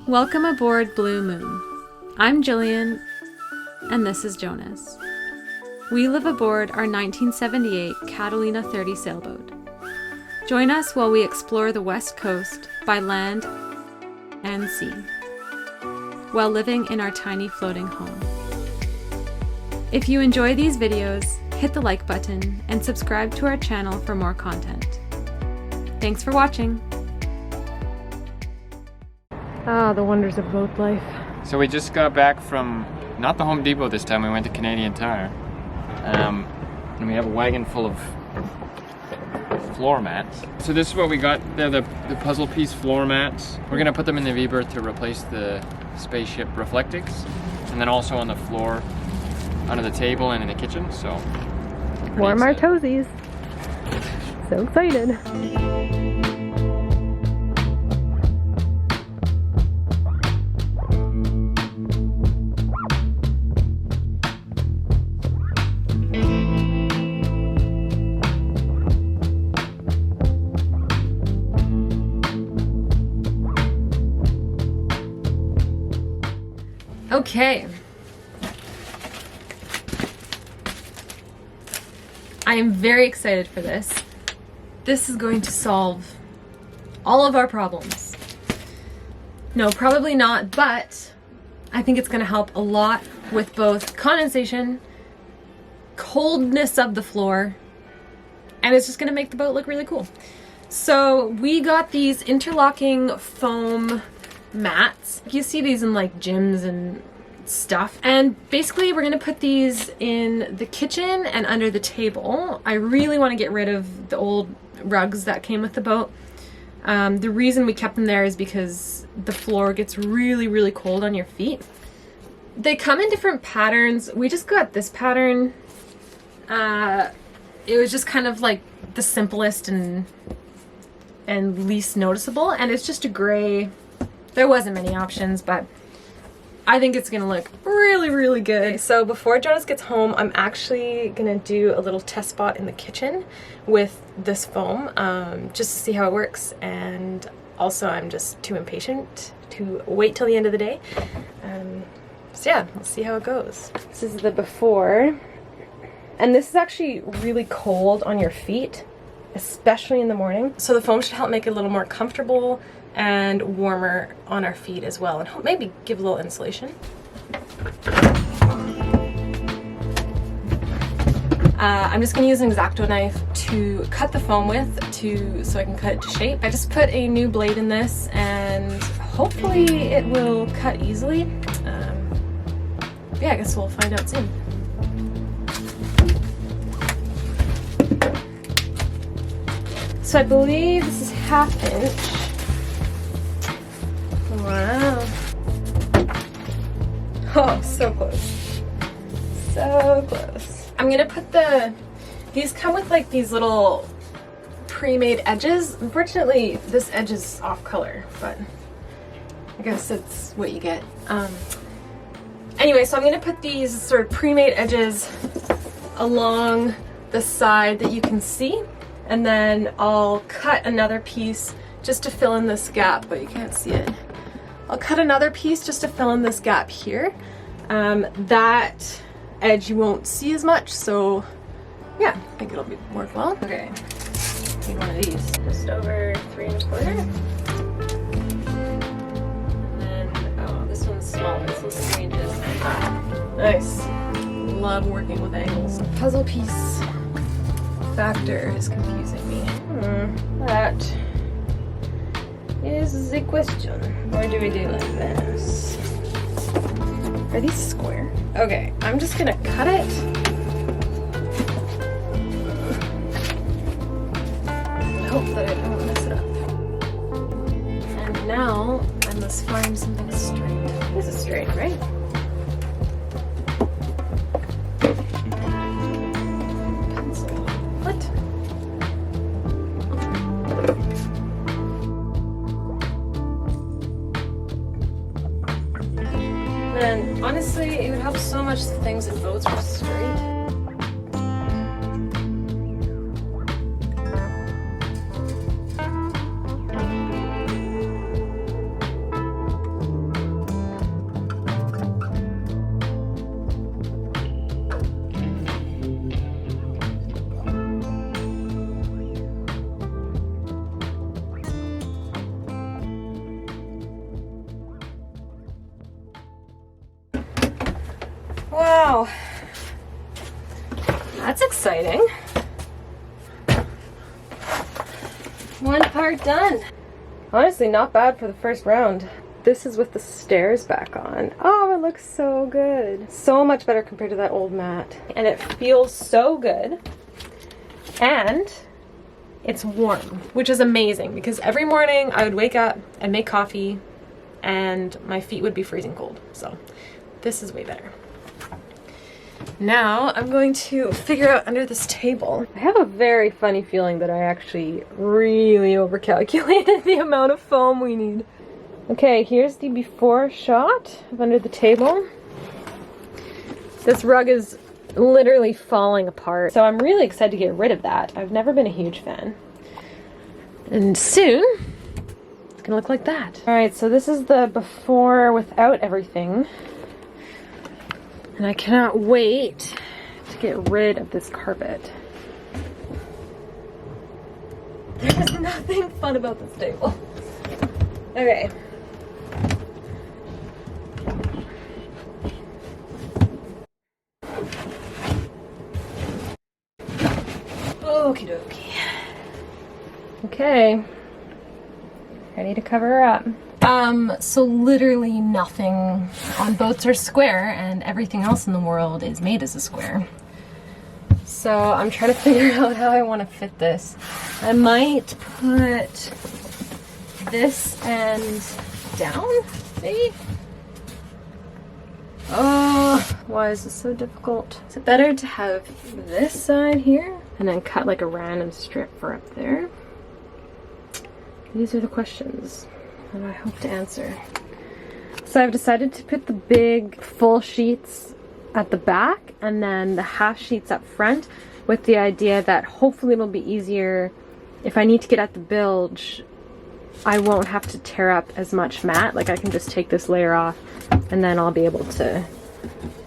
Welcome aboard Blue Moon. I'm Jillian, and this is Jonas. We live aboard our 1978 Catalina 30 sailboat. Join us while we explore the West Coast by land and sea, while living in our tiny floating home. If you enjoy these videos, hit the like button and subscribe to our channel for more content. Thanks for watching. Ah, the wonders of boat life. So we just got back from, not the Home Depot this time, we went to Canadian Tire. And we have a wagon full of floor mats. So this is what we got. They're the puzzle piece floor mats. We're gonna put them in the v-berth to replace the spaceship reflectix. And then also on the floor, under the table and in the kitchen, so. Warm our toesies. So excited. Okay. I am very excited for this. This is going to solve all of our problems. No, probably not, but I think it's going to help a lot with both condensation, coldness of the floor, and it's just going to make the boat look really cool. So we got these interlocking foam mats. You see these in like gyms and stuff, and basically we're gonna put these in the kitchen and under the table. I really want to get rid of the old rugs that came with the boat. The reason we kept them there is because the floor gets really cold on your feet. They come in different patterns. We just got this pattern. It was just kind of like the simplest and least noticeable, and it's just a gray. There wasn't many options, but I think it's gonna look really good. Okay, so before Jonas gets home, I'm actually gonna do a little test spot in the kitchen with this foam, just to see how it works. And also I'm just too impatient to wait till the end of the day. So yeah, let's see how it goes. This is the before. And this is actually really cold on your feet, especially in the morning. So the foam should help make it a little more comfortable and warmer on our feet as well, and maybe give a little insulation. I'm just gonna use an X-Acto knife to cut the foam with, so I can cut it to shape. I just put a new blade in this, and hopefully it will cut easily. Yeah, I guess we'll find out soon. So I believe this is 1/2 inch. Wow. Oh, so close. So close. I'm gonna put these come with like these little pre-made edges. Unfortunately, this edge is off color, but I guess it's what you get. Anyway, so I'm gonna put these sort of pre-made edges along the side that you can see, and then I'll cut another piece just to fill in this gap, but you can't see it. I'll cut another piece just to fill in this gap here. That edge you won't see as much, so yeah, I think it'll work well. Okay, need one of these, just over 3 1/4. And then, oh, this one's smaller, so 3 inches. Nice. Love working with angles. Puzzle piece factor is confusing me. That is the question. Or do we do like this? Are these square? Okay, I'm just gonna cut it. And hope that I don't mess it up. And now I must find something straight. This is straight, right? Pencil. What? And honestly, it would help so much if things in boats were straight. Wow. That's exciting. One part done. Honestly, not bad for the first round. This is with the stairs back on. Oh, it looks so good. So much better compared to that old mat. And it feels so good. And it's warm, which is amazing because every morning I would wake up and make coffee and my feet would be freezing cold. So this is way better. Now I'm going to figure out under this table. I have a very funny feeling that I actually really overcalculated the amount of foam we need. Okay, here's the before shot of under the table. This rug is literally falling apart, so I'm really excited to get rid of that. I've never been a huge fan. And soon, it's gonna look like that. All right, so this is the before without everything. And I cannot wait to get rid of this carpet. There's nothing fun about this table. Okay. Okie dokie. Okay. Ready to cover her up. So literally nothing on boats are square and everything else in the world is made as a square. So I'm trying to figure out how I want to fit this. I might put this end down, maybe? Oh, why is this so difficult? Is it better to have this side here and then cut like a random strip for up there? These are the questions that I hope to answer. So I've decided to put the big full sheets at the back and then the half sheets up front with the idea that hopefully it'll be easier if I need to get at the bilge. I won't have to tear up as much mat. Like I can just take this layer off and then I'll be able to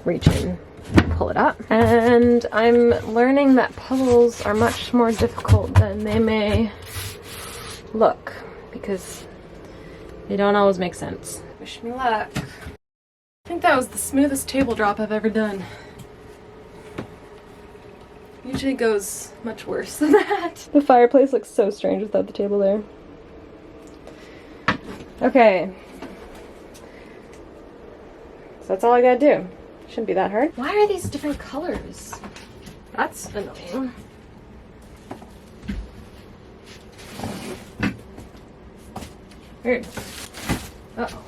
reach in and pull it up. And I'm learning that puzzles are much more difficult than they may look because they don't always make sense. Wish me luck. I think that was the smoothest table drop I've ever done. Usually goes much worse than that. The fireplace looks so strange without the table there. Okay. So that's all I gotta do. Shouldn't be that hard. Why are these different colors? That's annoying. Weird. Uh-oh.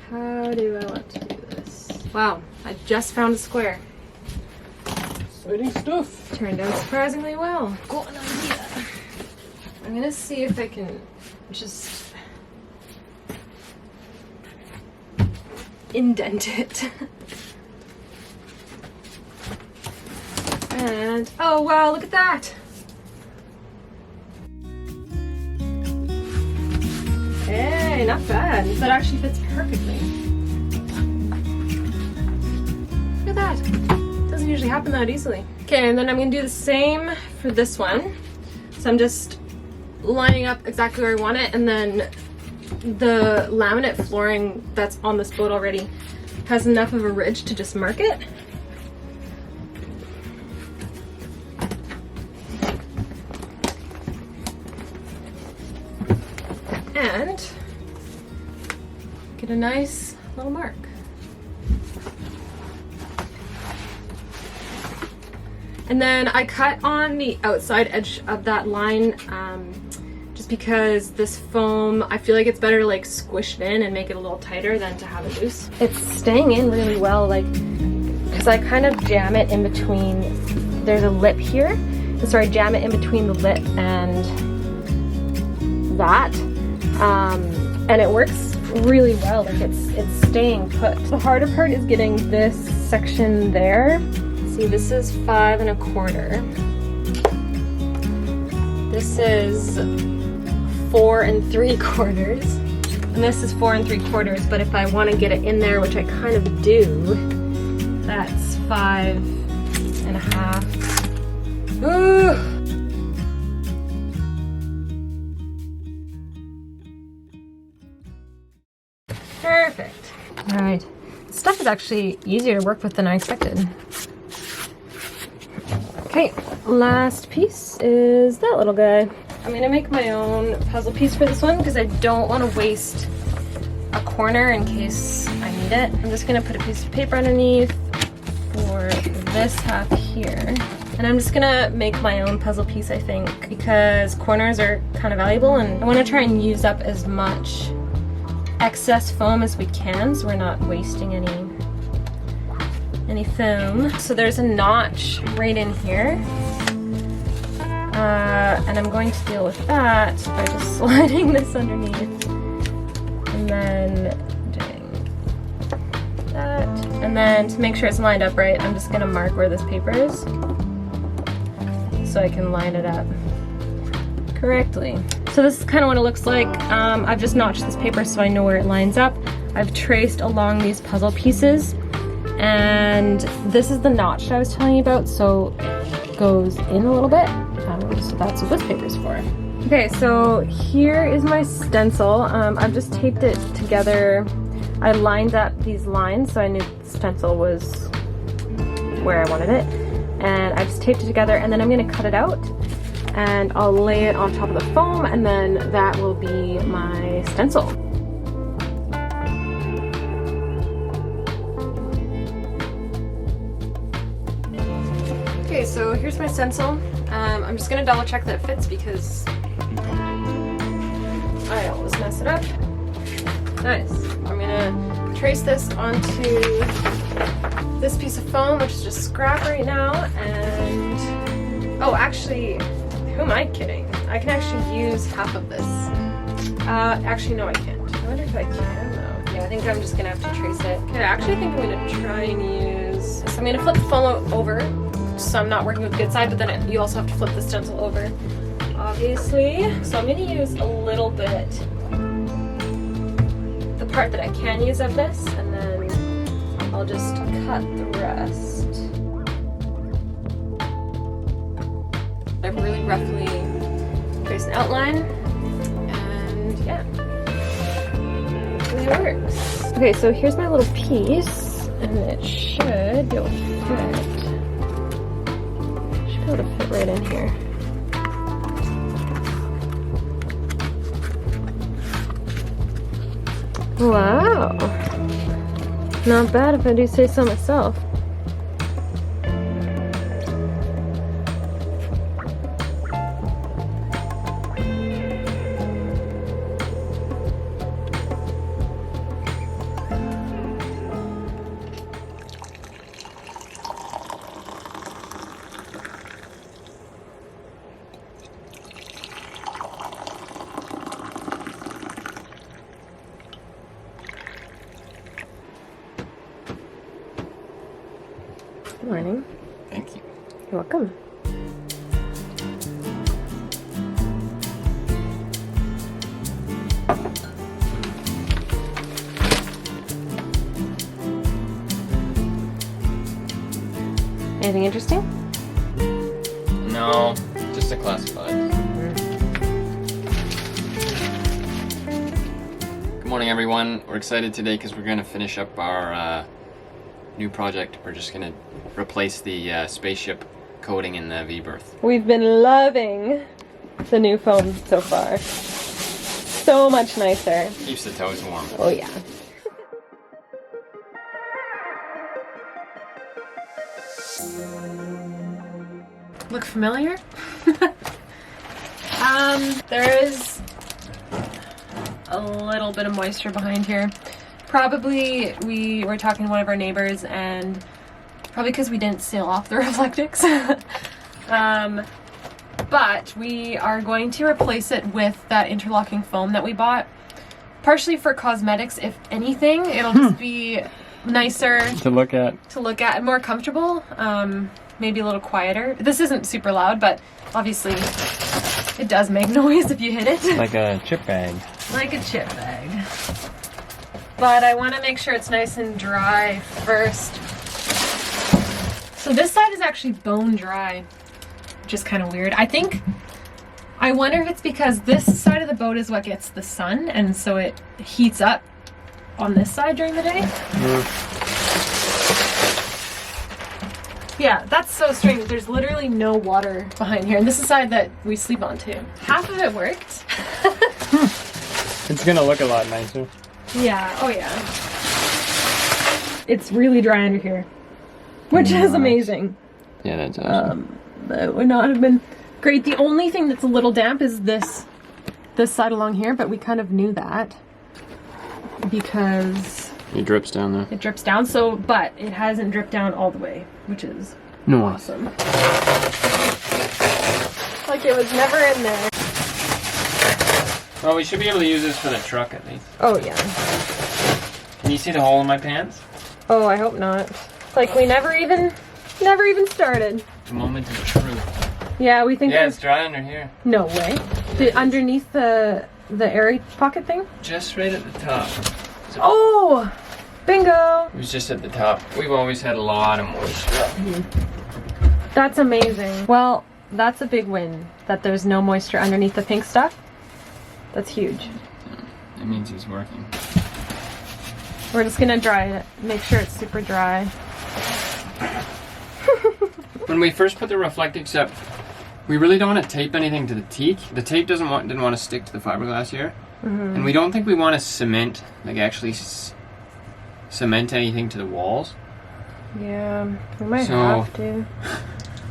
How do I want to do this? Wow, I just found a square. Exciting stuff. Turned out surprisingly well. Got an idea. I'm gonna see if I can just indent it. And, oh wow, look at that! Hey, not bad. That actually fits perfectly. Look at that. Doesn't usually happen that easily. Okay, and then I'm gonna do the same for this one. So I'm just lining up exactly where I want it, and then the laminate flooring that's on this boat already has enough of a ridge to just mark it. And get a nice little mark. And then I cut on the outside edge of that line just because this foam, I feel like it's better to like squish it in and make it a little tighter than to have it loose. It's staying in really well, like, because I kind of jam it in between, there's a lip here, and so I jam it in between the lip and that. And it works really well, like it's staying put. The harder part is getting this section there. See, this is 5 1/4. This is 4 3/4. And this is 4 3/4, but if I want to get it in there, which I kind of do, that's 5 1/2. Ooh! Perfect. All right, Stuff is actually easier to work with than I expected. Okay, last piece is that little guy. I'm gonna make my own puzzle piece for this one because I don't want to waste a corner in case I need it. I'm just gonna put a piece of paper underneath for this half here. And I'm just gonna make my own puzzle piece, I think, because corners are kind of valuable and I want to try and use up as much excess foam as we can so we're not wasting any foam. So there's a notch right in here. And I'm going to deal with that by just sliding this underneath and then doing that. And then to make sure it's lined up right, I'm just gonna mark where this paper is so I can line it up correctly. So this is kind of what it looks like. I've just notched this paper so I know where it lines up. I've traced along these puzzle pieces and this is the notch I was telling you about, so it goes in a little bit. So that's what this paper's for. Okay, so here is my stencil. I've just taped it together. I lined up these lines so I knew the stencil was where I wanted it. And I just taped it together and then I'm gonna cut it out and I'll lay it on top of the foam and then that will be my stencil. Okay, so here's my stencil. I'm just gonna double check that it fits because I always mess it up. Nice. I'm gonna trace this onto this piece of foam, which is just scrap right now, and oh, actually, who am I kidding? I can actually use half of this. Actually, no, I can't. I wonder if I can, though. Yeah, I think I'm just gonna have to trace it. Okay, I actually think I'm gonna try and use, so I'm gonna flip the foam over, so I'm not working with the good side, but then you also have to flip the stencil over, obviously. So I'm gonna use a little bit, the part that I can use of this, and then I'll just cut the rest. I really roughly trace an outline, and yeah, hopefully it works. Okay, so here's my little piece, and it should be able to fit. Should be able to fit right in here. Wow, not bad if I do say so myself. Good morning. Thank you. You're welcome. Anything interesting? No, just a classified. Good morning, everyone. We're excited today because we're going to finish up our new project. We're just going to replace the spaceship coating in the v-berth. We've been loving the new foam so far. So much nicer. Keeps the toes warm. Oh yeah. Look familiar? There is a little bit of moisture behind here. Probably we were talking to one of our neighbors and probably because we didn't seal off the reflectix. But we are going to replace it with that interlocking foam that we bought. Partially for cosmetics, if anything. It'll just be nicer To look at. and more comfortable. Maybe a little quieter. This isn't super loud, but obviously it does make noise if you hit it. Like a chip bag. Like a chip bag. But I want to make sure it's nice and dry first. So this side is actually bone dry, which is kind of weird. I wonder if it's because this side of the boat is what gets the sun, and so it heats up on this side during the day. Yeah, that's so strange. There's literally no water behind here. And this is the side that we sleep on too. Half of it worked. It's gonna look a lot nicer. Yeah, oh yeah. It's really dry under here, which is amazing. Yeah, that's awesome. That would not have been great. The only thing that's a little damp is this side along here, but we kind of knew that because it drips down there. it drips down, so, but it hasn't dripped down all the way, which is awesome. Like it was never in there. Well, we should be able to use this for the truck at least. Oh yeah. Can you see the hole in my pants? Oh, I hope not. Like we never even started. The moment of truth. Yeah, we think Yeah, it's dry under here. No way. Underneath the airy pocket thing? Just right at the top. So Oh! Bingo! it was just at the top. We've always had a lot of moisture. That's amazing. Well, that's a big win, that there's no moisture underneath the pink stuff. That's huge. It means it's working. We're just gonna dry it, make sure it's super dry. When we first put the reflectix up, we really don't want to tape anything to the teak. The tape didn't want to stick to the fiberglass here. And we don't think we want to cement, like actually cement anything to the walls. Yeah, we might have to.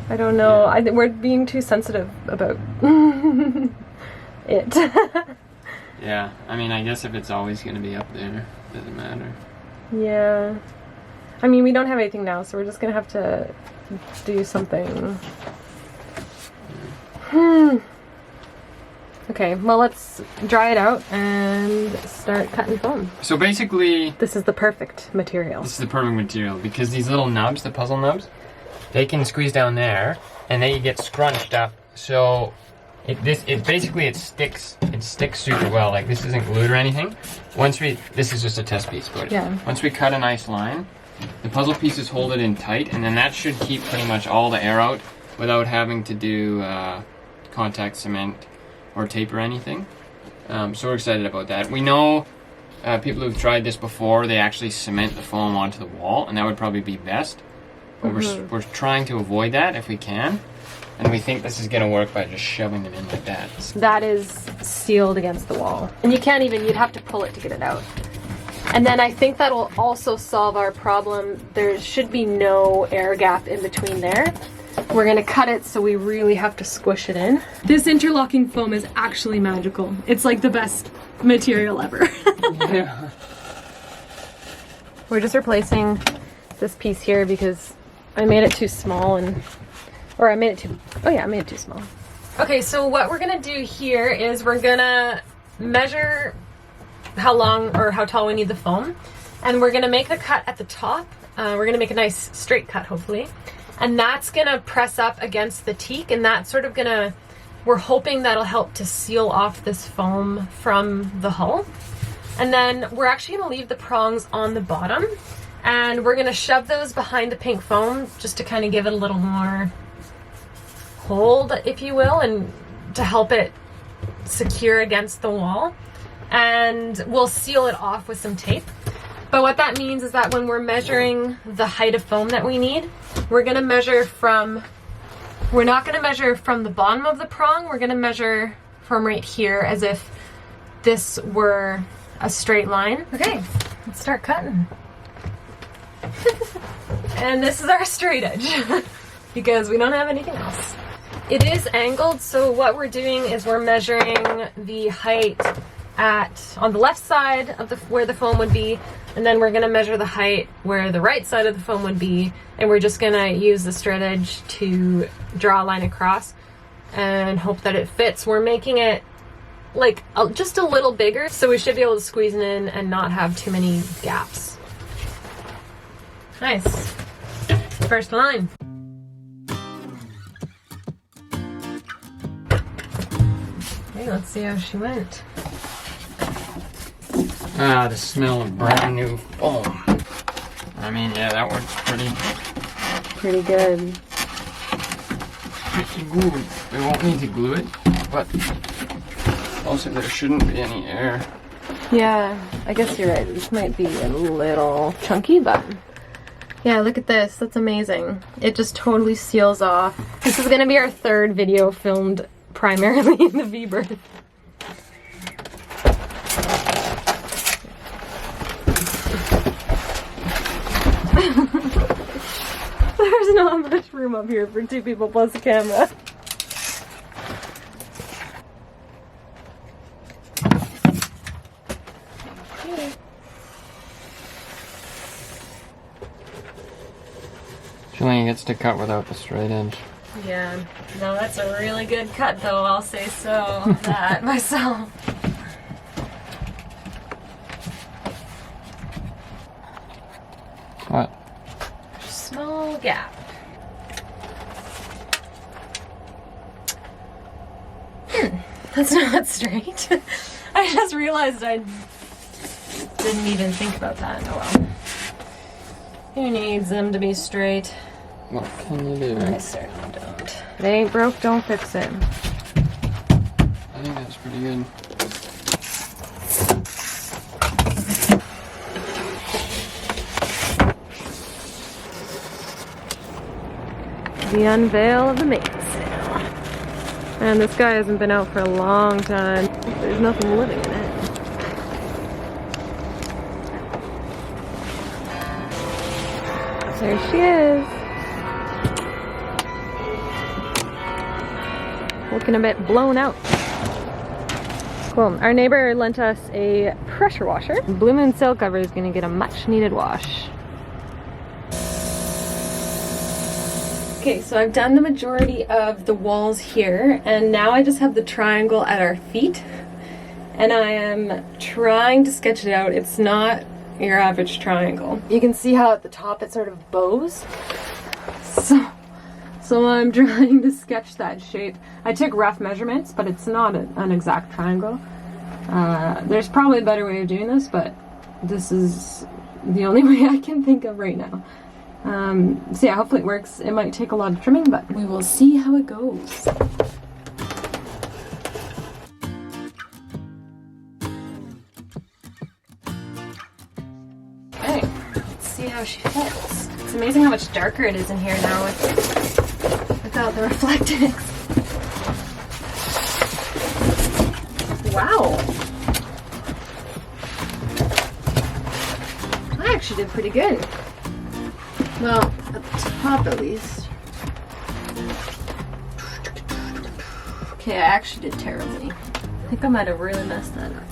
I don't know. Yeah. I think we're being too sensitive about it. Yeah, I mean, I guess if it's always going to be up there, it doesn't matter. Yeah. I mean, we don't have anything now, so we're just gonna have to do something. Okay, well, let's dry it out and start cutting foam. So basically, This is the perfect material. this is the perfect material because these little nubs, the puzzle nubs, they can squeeze down there and they get scrunched up. So it sticks super well. Like this isn't glued or anything. This is just a test piece, but once we cut a nice line, the puzzle pieces hold it in tight, and then that should keep pretty much all the air out without having to do contact cement or tape or anything. So we're excited about that. We know people who've tried this before, they actually cement the foam onto the wall, and that would probably be best. But we're trying to avoid that if we can. And we think this is going to work by just shoving it in like that. That is sealed against the wall. And you can't even, you'd have to pull it to get it out. And then I think that'll also solve our problem. There should be no air gap in between there. We're gonna cut it so we really have to squish it in. This interlocking foam is actually magical. It's like the best material ever. Yeah. We're just replacing this piece here because I made it too small I made it too small. Okay, so what we're gonna do here is we're gonna measure how long or how tall we need the foam, and we're gonna make the cut at the top. We're gonna make a nice straight cut, hopefully, and that's gonna press up against the teak, and that's sort of we're hoping that'll help to seal off this foam from the hull. And then we're actually gonna leave the prongs on the bottom, and we're gonna shove those behind the pink foam just to kind of give it a little more hold, if you will, and to help it secure against the wall. And we'll seal it off with some tape. But what that means is that when we're measuring the height of foam that we need, we're not gonna measure from the bottom of the prong, we're gonna measure from right here as if this were a straight line. Okay, let's start cutting. And this is our straight edge because we don't have anything else. It is angled, so what we're doing is we're measuring the height on the left side of where the foam would be, and then we're going to measure the height where the right side of the foam would be, and we're just going to use the straight edge to draw a line across and hope that it fits. We're making it like just a little bigger, so we should be able to squeeze it in and not have too many gaps. Nice. First line. Okay, let's see how she went. Ah, the smell of brand new foam. I mean, yeah, that works pretty good. Pretty good. We won't need to glue it, but also there shouldn't be any air. Yeah, I guess you're right. This might be a little chunky, but Yeah, look at this. That's amazing. It just totally seals off. This is gonna be our third video filmed primarily in the v-berth. There's not much room up here for 2 people plus a camera. Julian gets to cut without the straight edge. Yeah, no, that's a really good cut though, I'll say so. That myself. What? Small gap. That's not straight. I just realized I didn't even think about that. Oh well. Who needs them to be straight? What can you do? I certainly don't. If it ain't broke, don't fix it. I think that's pretty good. The unveil of the mainsail. And this guy hasn't been out for a long time. There's nothing living in it. There she is. Looking a bit blown out. Cool. Our neighbor lent us a pressure washer. Blue Moon sail cover is going to get a much needed wash. Okay, so I've done the majority of the walls here, and now I just have the triangle at our feet, and I am trying to sketch it out. It's not your average triangle. You can see how at the top it sort of bows. So I'm trying to sketch that shape. I took rough measurements, but it's not an exact triangle. There's probably a better way of doing this, but this is the only way I can think of right now. So yeah, hopefully it works. It might take a lot of trimming, but we will see how it goes. Okay, let's see how she fits. It's amazing how much darker it is in here now without the reflectix. Wow. I actually did pretty good. Well, at the top at least. Okay, I actually did terribly. I think I might have really messed that up.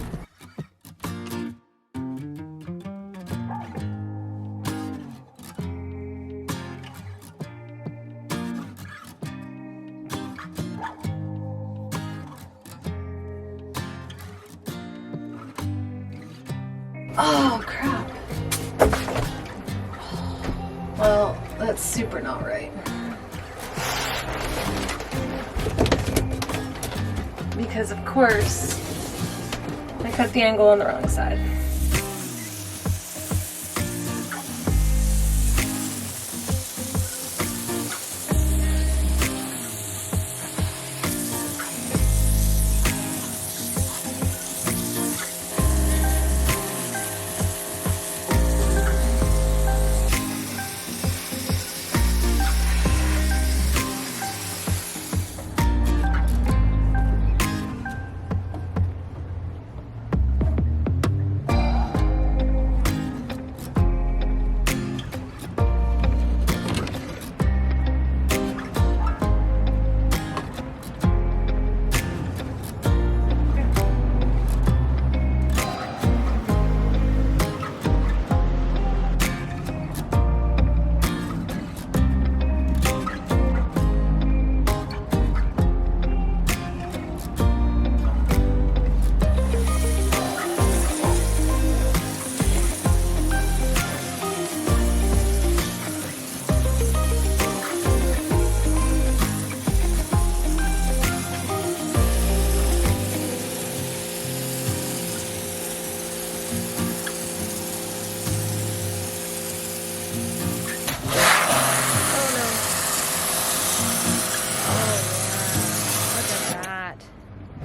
Oh, crap. Well, that's super not right. Because of course, I cut the angle on the wrong side.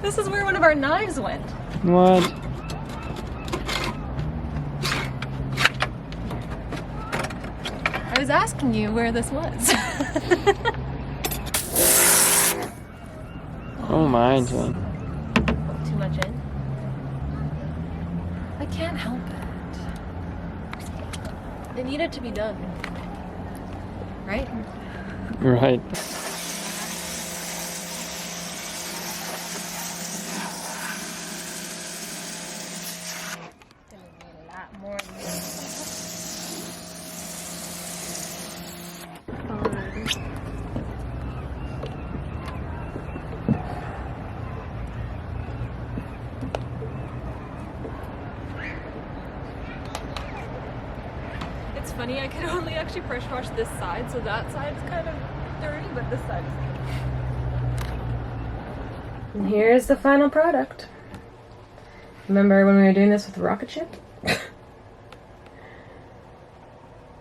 This is where one of our knives went. What? I was was asking you where this was. Oh my, Jane. Too much in? I can't help it. It needed to be done. Right? Right. It's funny, I can only actually pressure wash this side, so that side's kind of dirty, but this side is good. And here's the final product. Remember when we were doing this with the rocket ship?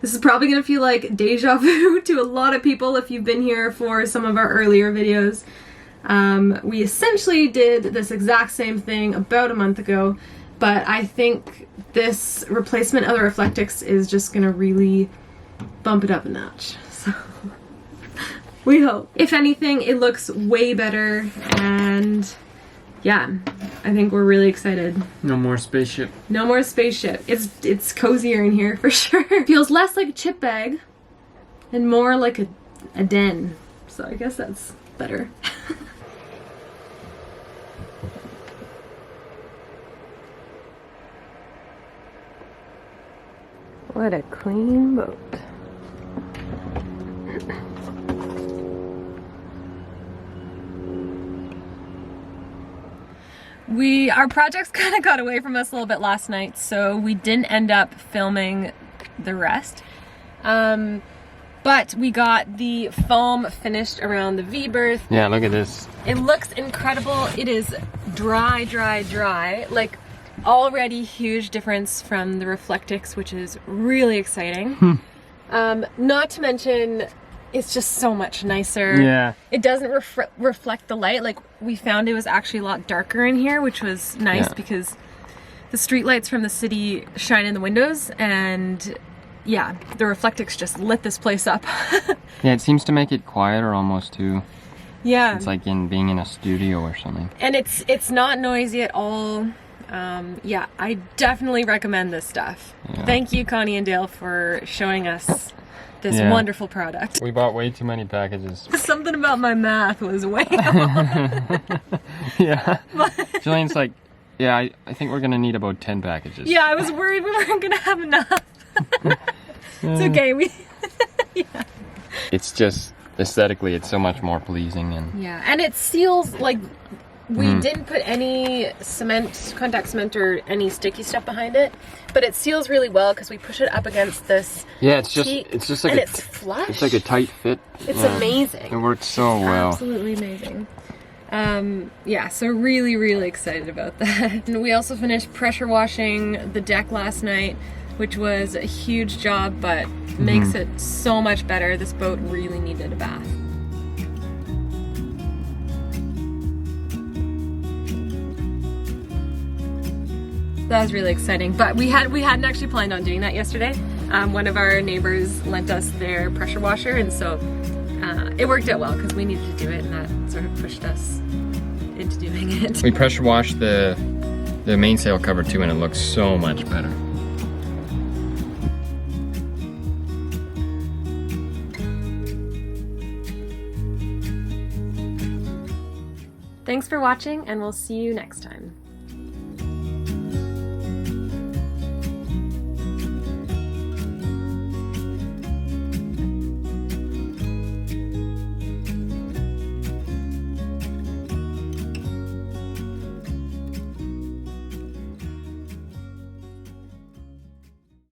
This is probably gonna feel like deja vu to a lot of people if you've been here for some of our earlier videos. We essentially did this exact same thing about a month ago, but I think this replacement of the reflectix is just gonna really bump it up a notch. So we hope. If anything, it looks way better, and yeah, I think we're really excited. No more spaceship. No more spaceship. It's cozier in here for sure. Feels less like a chip bag and more like a den. So I guess that's better. What a clean boat. Our projects kind of got away from us a little bit last night, so we didn't end up filming the rest. But we got the foam finished around the v-berth. Yeah, look at this. It looks incredible. It is dry, dry, dry. Like, already huge difference from the reflectix, which is really exciting. Not to mention, it's just so much nicer. Yeah. It doesn't reflect the light. Like, we found it was actually a lot darker in here, which was nice because the street lights from the city shine in the windows, and yeah, the reflectix just lit this place up. Yeah, it seems to make it quieter almost too. Yeah. It's like being in a studio or something. And it's not noisy at all. Yeah, I definitely recommend this stuff. Yeah. Thank you, Connie and Dale, for showing us this wonderful product. We bought way too many packages. Something about my math was way off. Yeah. Julian's like, yeah, I think we're gonna need about 10 packages. Yeah, I was worried we weren't gonna have enough. It's okay, yeah. It's just, aesthetically, it's so much more pleasing. And yeah, and it seals, like, we didn't put any cement, contact cement, or any sticky stuff behind it, but it seals really well because we push it up against this. Yeah, it's just like and it's flush. It's like a tight fit. It's amazing. It works so well. Absolutely amazing. Yeah, so really, really excited about that. And we also finished pressure washing the deck last night, which was a huge job, but makes it so much better. This boat really needed a bath. That was really exciting, but we hadn't actually planned on doing that yesterday. One of our neighbors lent us their pressure washer, and so it worked out well because we needed to do it, and that sort of pushed us into doing it. We pressure washed the mainsail cover too, and it looks so much better. Thanks for watching, and we'll see you next time.